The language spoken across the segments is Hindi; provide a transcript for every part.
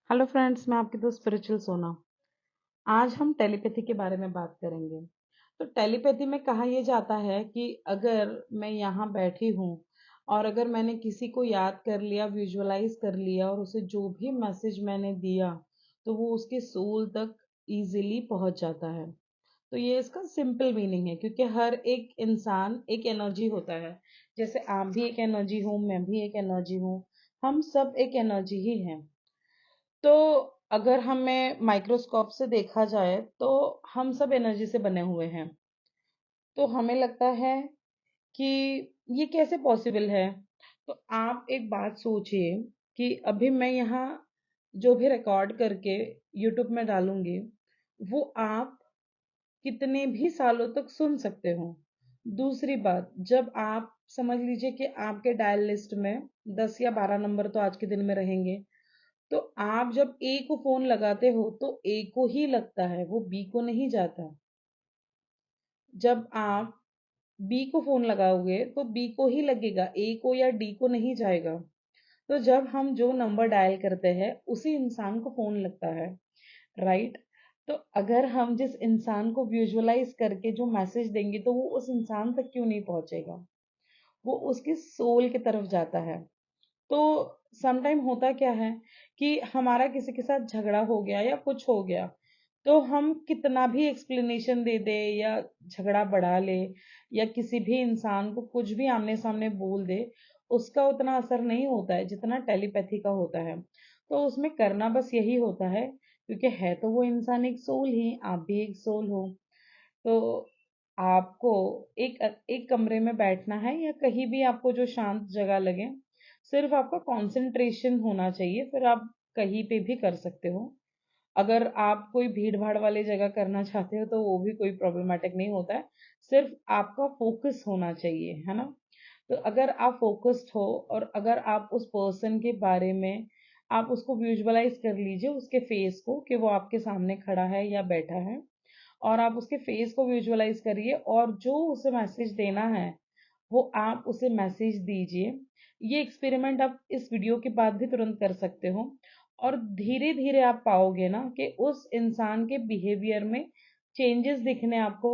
हेलो फ्रेंड्स, मैं आपकी दोस्त स्पिरिचुअल सोना। आज हम टेलीपैथी के बारे में बात करेंगे। तो टेलीपैथी में कहा यह जाता है कि अगर मैं यहाँ बैठी हूँ और अगर मैंने किसी को याद कर लिया, विजुअलाइज कर लिया और उसे जो भी मैसेज मैंने दिया तो वो उसके सोल तक इजीली पहुंच जाता है। तो ये इसका सिंपल मीनिंग है, क्योंकि हर एक इंसान एक एनर्जी होता है। जैसे आप भी एक एनर्जी हूँ, मैं भी एक एनर्जी हूँ, हम सब एक एनर्जी ही हैं। तो अगर हमें माइक्रोस्कोप से देखा जाए तो हम सब एनर्जी से बने हुए हैं। तो हमें लगता है कि ये कैसे पॉसिबल है। तो आप एक बात सोचिए कि अभी मैं यहाँ जो भी रिकॉर्ड करके यूट्यूब में डालूंगी वो आप कितने भी सालों तक सुन सकते हो। दूसरी बात, जब आप समझ लीजिए कि आपके डायल लिस्ट में 10 या 12 नंबर तो आज के दिन में रहेंगे, तो आप जब ए को फोन लगाते हो तो ए को ही लगता है, वो बी को नहीं जाता। जब आप बी को फोन लगाओगे तो बी को ही लगेगा, ए को या डी को नहीं जाएगा। तो जब हम जो नंबर डायल करते हैं उसी इंसान को फोन लगता है, राइट। तो अगर हम जिस इंसान को विजुअलाइज करके जो मैसेज देंगे तो वो उस इंसान तक क्यों नहीं पहुंचेगा, वो उसकी सोल की तरफ जाता है। तो समटाइम होता क्या है कि हमारा किसी के साथ झगड़ा हो गया या कुछ हो गया, तो हम कितना भी एक्सप्लेनेशन दे दे या झगड़ा बढ़ा ले या किसी भी इंसान को कुछ भी आमने सामने बोल दे, उसका उतना असर नहीं होता है जितना टेलीपैथी का होता है। तो उसमें करना बस यही होता है, क्योंकि है तो वो इंसान एक सोल ही, आप भी एक सोल हो। तो आपको एक एक कमरे में बैठना है या कहीं भी आपको जो शांत जगह लगे, सिर्फ आपका कंसंट्रेशन होना चाहिए, फिर आप कहीं पे भी कर सकते हो। अगर आप कोई भीड़ भाड़ वाली जगह करना चाहते हो तो वो भी कोई प्रॉब्लमेटिक नहीं होता है। सिर्फ आपका फोकस होना चाहिए, है ना। तो अगर आप फोकस्ड हो और अगर आप उस पर्सन के बारे में आप उसको विजुअलाइज कर लीजिए, उसके फेस को कि वो आपके सामने खड़ा है या बैठा है, और आप उसके फेस को विजुअलाइज करिए और जो उसे मैसेज देना है वो आप उसे मैसेज दीजिए। ये एक्सपेरिमेंट आप इस वीडियो के बाद भी तुरंत कर सकते हो, और धीरे धीरे आप पाओगे ना कि उस इंसान के बिहेवियर में चेंजेस दिखने आपको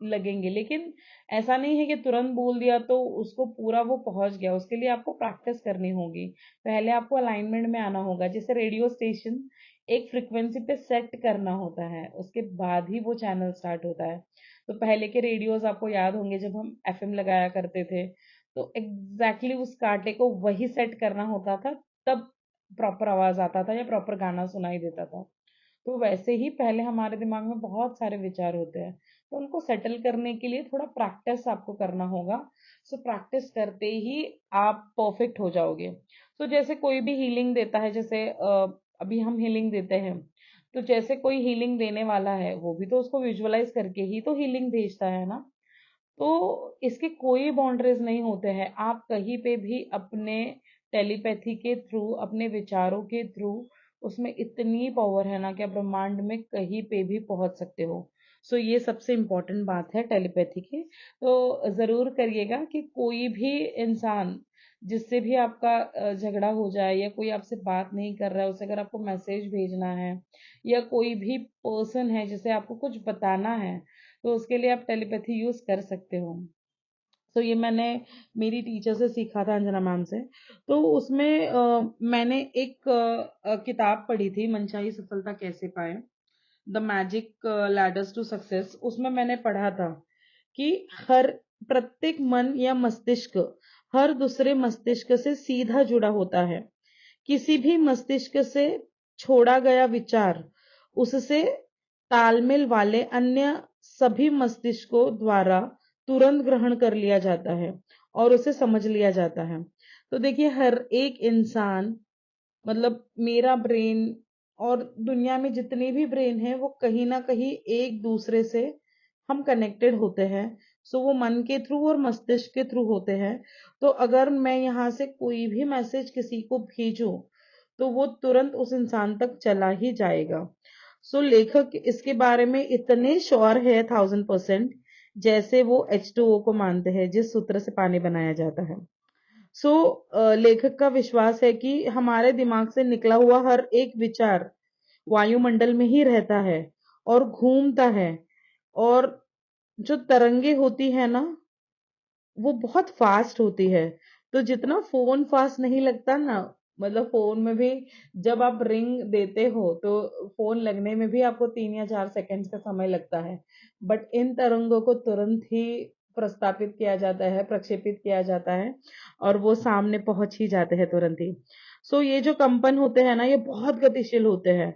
लगेंगे। लेकिन ऐसा नहीं है कि तुरंत बोल दिया तो उसको पूरा वो पहुंच गया, उसके लिए आपको प्रैक्टिस करनी होगी। पहले आपको अलाइनमेंट में आना होगा, जैसे रेडियो स्टेशन एक फ्रिक्वेंसी पे सेट करना होता है, उसके बाद ही वो चैनल स्टार्ट होता है। तो पहले के रेडियोस आपको याद होंगे, जब हम एफएम लगाया करते थे तो एग्जैक्टली उस कांटे को वही सेट करना होता था, तब प्रॉपर आवाज आता था या प्रॉपर गाना सुनाई देता था। तो वैसे ही पहले हमारे दिमाग में बहुत सारे विचार होते हैं, तो उनको सेटल करने के लिए थोड़ा प्रैक्टिस आपको करना होगा। सो प्रैक्टिस करते ही आप परफेक्ट हो जाओगे। तो जैसे कोई भी हीलिंग देता है, जैसे अभी हम हीलिंग देते हैं, तो जैसे कोई हीलिंग देने वाला है वो भी तो उसको विजुअलाइज करके ही तो हीलिंग भेजता है ना। तो इसके कोई बाउंड्रीज नहीं होते हैं, आप कहीं पे भी अपने टेलीपैथी के थ्रू, अपने विचारों के थ्रू, उसमें इतनी पावर है ना कि आप ब्रह्मांड में कहीं पे भी पहुंच सकते हो। सो ये सबसे इम्पोर्टेंट बात है टेलीपैथी की। तो जरूर करिएगा कि कोई भी इंसान जिससे भी आपका झगड़ा हो जाए या कोई आपसे बात नहीं कर रहा है, उसे अगर आपको मैसेज भेजना है या कोई भी पर्सन है जिसे आपको कुछ बताना है, तो उसके लिए आप टेलीपैथी यूज कर सकते हो। तो ये मैंने मेरी टीचर से सीखा था, अंजना मैम से। तो उसमें मैंने एक किताब पढ़ी थी, मनचाही सफलता कैसे पाए, the magic ladders to success. उसमें मैंने पढ़ा था कि हर प्रत्येक मन या मस्तिष्क हर दूसरे मस्तिष्क से सीधा जुड़ा होता है। किसी भी मस्तिष्क से छोड़ा गया विचार उससे तालमेल वाले अन्य सभी मस्तिष्कों द्वारा तुरंत ग्रहण कर लिया जाता है और उसे समझ लिया जाता है। तो देखिए, हर एक इंसान, मतलब मेरा ब्रेन और दुनिया में जितने भी ब्रेन है वो कहीं ना कहीं एक दूसरे से हम कनेक्टेड होते हैं। सो वो मन के थ्रू और मस्तिष्क के थ्रू होते हैं। तो अगर मैं यहाँ से कोई भी मैसेज किसी को भेजूं तो वो तुरंत उस इंसान तक चला ही जाएगा। सो लेखक इसके बारे में इतने श्योर है 1000%, जैसे वो H2O को मानते हैं, जिस सूत्र से पानी बनाया जाता है। सो लेखक का विश्वास है कि हमारे दिमाग से निकला हुआ हर एक विचार वायुमंडल में ही रहता है और घूमता है, और जो तरंगे होती है ना, वो बहुत फास्ट होती है। तो जितना फोन फास्ट नहीं लगता ना, मतलब फोन में भी जब आप रिंग देते हो तो फोन लगने में भी आपको 3 या 4 सेकंड का समय लगता है, बट इन तरंगों को तुरंत ही प्रस्तापित किया जाता है, प्रक्षेपित किया जाता है, और वो सामने पहुंच ही जाते हैं तुरंत ही। सो ये जो कंपन होते हैं ना, ये बहुत गतिशील होते हैं।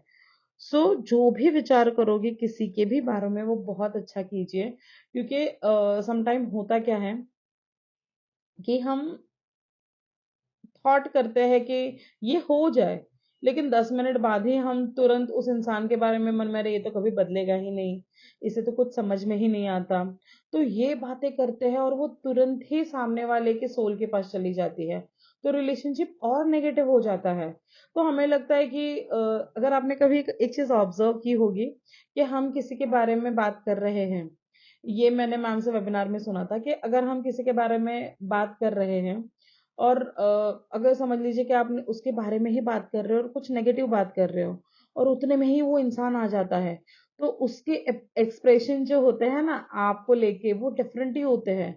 सो जो भी विचार करोगे किसी के भी बारे में, वो बहुत अच्छा कीजिए, क्योंकि समटाइम होता क्या है कि हम थॉट करते हैं कि ये हो जाए, लेकिन 10 मिनट बाद ही हम तुरंत उस इंसान के बारे में मन में, अरे ये तो कभी बदलेगा ही नहीं, इसे तो कुछ समझ में ही नहीं आता, तो ये बातें करते हैं और वो तुरंत ही सामने वाले के सोल के पास चली जाती है। तो रिलेशनशिप और नेगेटिव हो जाता है। तो हमें लगता है कि अगर आपने कभी एक चीज ऑब्जर्व की होगी कि हम किसी के बारे में बात कर रहे हैं, ये मैंने मैम से वेबिनार में सुना था कि अगर हम किसी के बारे में बात कर रहे हैं और अगर समझ लीजिए कि आप उसके बारे में ही बात कर रहे हो और कुछ नेगेटिव बात कर रहे हो, और उतने में ही वो इंसान आ जाता है, तो उसके एक्सप्रेशन जो होते हैं ना आपको लेके, वो डिफरेंट ही होते हैं,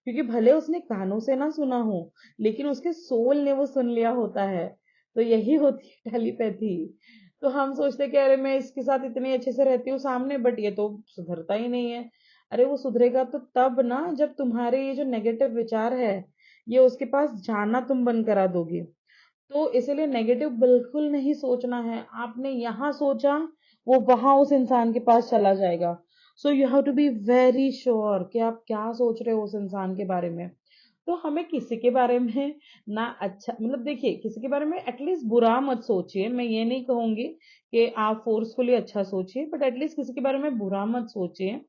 क्योंकि भले उसने कानों से ना सुना हो, लेकिन उसके सोल ने वो सुन लिया होता है। तो यही होती है टेलीपैथी। तो हम सोचते हैं कि अरे मैं इसके साथ इतने अच्छे से रहती हूँ सामने, बट ये तो सुधरता ही नहीं है। अरे वो सुधरेगा तो तब ना, जब तुम्हारे ये जो नेगेटिव विचार है, ये उसके पास जाना तुम बंद करा दोगे। तो इसीलिए नेगेटिव बिल्कुल नहीं सोचना है। आपने यहाँ सोचा, वो वहां उस इंसान के पास चला जाएगा। So you have to be very sure कि आप क्या सोच रहे हो उस इंसान के बारे में। तो हमें किसी के बारे में ना अच्छा, मतलब देखिए, किसी के बारे में एटलीस्ट बुरा मत सोचिए। मैं ये नहीं कहूंगी कि आप फोर्सफुली अच्छा सोचिए, बट एटलीस्ट किसी के बारे में बुरा मत सोचिए,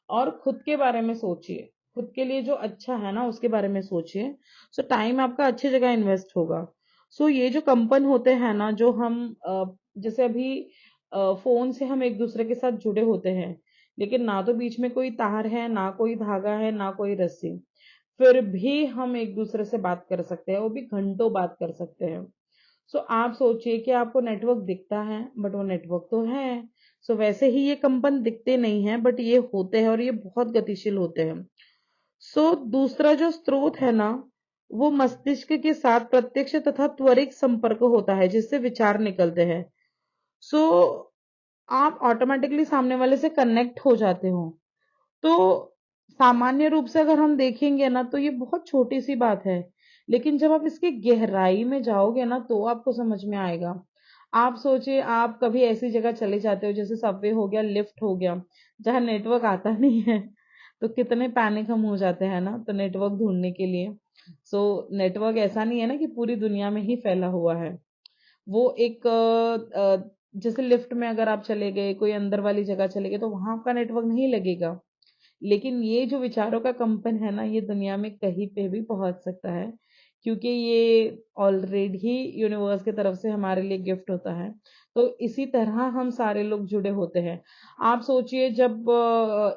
और खुद के बारे में सोचिए। खुद के लिए जो अच्छा है ना, उसके बारे में सोचिए। सो टाइम आपका अच्छी जगह इन्वेस्ट होगा। सो ये जो कंपन होते हैं ना, जो हम जैसे अभी फोन से हम एक दूसरे के साथ जुड़े होते हैं, लेकिन ना तो बीच में कोई तार है, ना कोई धागा है, ना कोई रस्सी, फिर भी हम एक दूसरे से बात कर सकते हैं, वो भी घंटों बात कर सकते हैं। सो आप सोचिए कि आपको नेटवर्क दिखता है, बट वो नेटवर्क तो है। सो वैसे ही ये कंपन दिखते नहीं है, बट ये होते हैं, और ये बहुत गतिशील होते हैं। सो दूसरा जो स्रोत है ना, वो मस्तिष्क के साथ प्रत्यक्ष तथा त्वरित संपर्क होता है, जिससे विचार निकलते हैं। सो आप ऑटोमेटिकली सामने वाले से कनेक्ट हो जाते हो। तो सामान्य रूप से अगर हम देखेंगे ना, तो ये बहुत छोटी सी बात है, लेकिन जब आप इसकी गहराई में जाओगे ना, तो आपको समझ में आएगा। आप सोचिए, आप कभी ऐसी जगह चले जाते हो, जैसे सबवे हो गया, लिफ्ट हो गया, जहां नेटवर्क आता नहीं है, तो कितने पैनिक हम हो जाते हैं ना, तो नेटवर्क ढूंढने के लिए। सो नेटवर्क ऐसा नहीं है ना कि पूरी दुनिया में ही फैला हुआ है। वो एक जैसे लिफ्ट में अगर आप चले गए, कोई अंदर वाली जगह चले गए, तो वहां आपका नेटवर्क नहीं लगेगा। लेकिन ये जो विचारों का कंपन है ना, ये दुनिया में कहीं पे भी पहुंच सकता है, क्योंकि ये ऑलरेडी यूनिवर्स की तरफ से हमारे लिए गिफ्ट होता है। तो इसी तरह हम सारे लोग जुड़े होते हैं। आप सोचिए, जब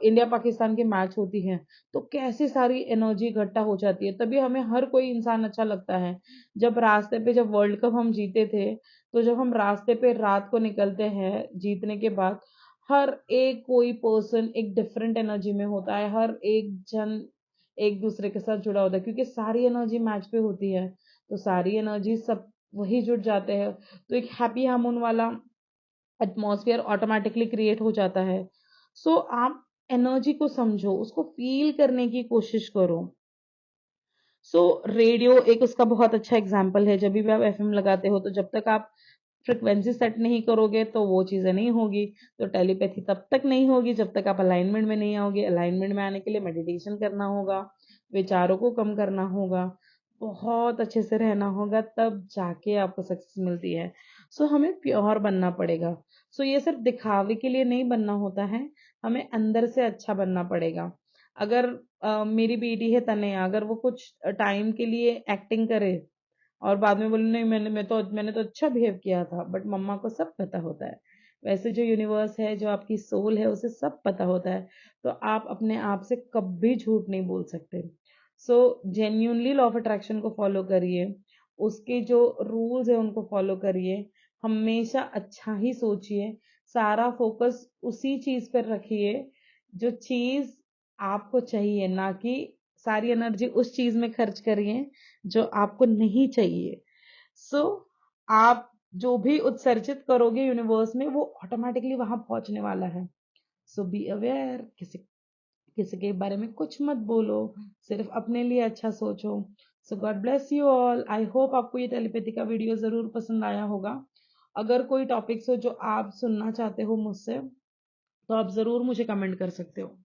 इंडिया पाकिस्तान की मैच होती है, तो कैसी सारी एनर्जी इकट्ठा हो जाती है, तभी हमें हर कोई इंसान अच्छा लगता है। जब रास्ते पे, जब वर्ल्ड कप हम जीते थे, तो जब हम रास्ते पे रात को निकलते हैं जीतने के बाद, हर एक कोई पर्सन एक डिफरेंट एनर्जी में होता है, हर एक जन एक दूसरे के साथ जुड़ा होता है, क्योंकि सारी एनर्जी मैच पे होती है। तो सारी एनर्जी सब वही जुड़ जाते हैं, तो एक हैप्पी हार्मोन वाला एटमॉस्फेयर ऑटोमेटिकली क्रिएट हो जाता है। सो आप एनर्जी को समझो, उसको फील करने की कोशिश करो। सो रेडियो एक उसका बहुत अच्छा एग्जाम्पल है। जब भी आप एफएम लगाते हो, तो जब तक आप फ्रिक्वेंसी सेट नहीं करोगे, तो वो चीजें नहीं होगी। तो टेलीपैथी तब तक नहीं होगी जब तक आप अलाइनमेंट में नहीं आओगे। अलाइनमेंट में आने के लिए मेडिटेशन करना होगा, विचारों को कम करना होगा, बहुत अच्छे से रहना होगा, तब जाके आपको सक्सेस मिलती है। सो हमें प्योर बनना पड़ेगा। सो ये सिर्फ दिखावे के लिए नहीं बनना होता है, हमें अंदर से अच्छा बनना पड़ेगा। अगर मेरी बेटी है तनया, अगर वो कुछ टाइम के लिए एक्टिंग करे और बाद में बोले नहीं, मैंने तो अच्छा बिहेव किया था, बट मम्मा को सब पता होता है। वैसे जो यूनिवर्स है, जो आपकी सोल है, उसे सब पता होता है। तो आप अपने आप से कभी झूठ नहीं बोल सकते। सो जेन्यूनली लॉ ऑफ अट्रैक्शन को फॉलो करिए, उसके जो रूल्स है उनको फॉलो करिए, हमेशा अच्छा ही सोचिए, सारा फोकस उसी चीज पर रखिए जो चीज आपको चाहिए, ना कि सारी एनर्जी उस चीज में खर्च करिए जो आपको नहीं चाहिए। सो आप जो भी उत्सर्जित करोगे यूनिवर्स में वो ऑटोमेटिकली वहां पहुंचने वाला है। सो बी अवेयर, किसी किसी के बारे में कुछ मत बोलो, सिर्फ अपने लिए अच्छा सोचो। So God bless you all. I hope आपको ये टेलीपैथी का वीडियो जरूर पसंद आया होगा। अगर कोई टॉपिक्स हो जो आप सुनना चाहते हो मुझसे, तो आप जरूर मुझे कमेंट कर सकते हो।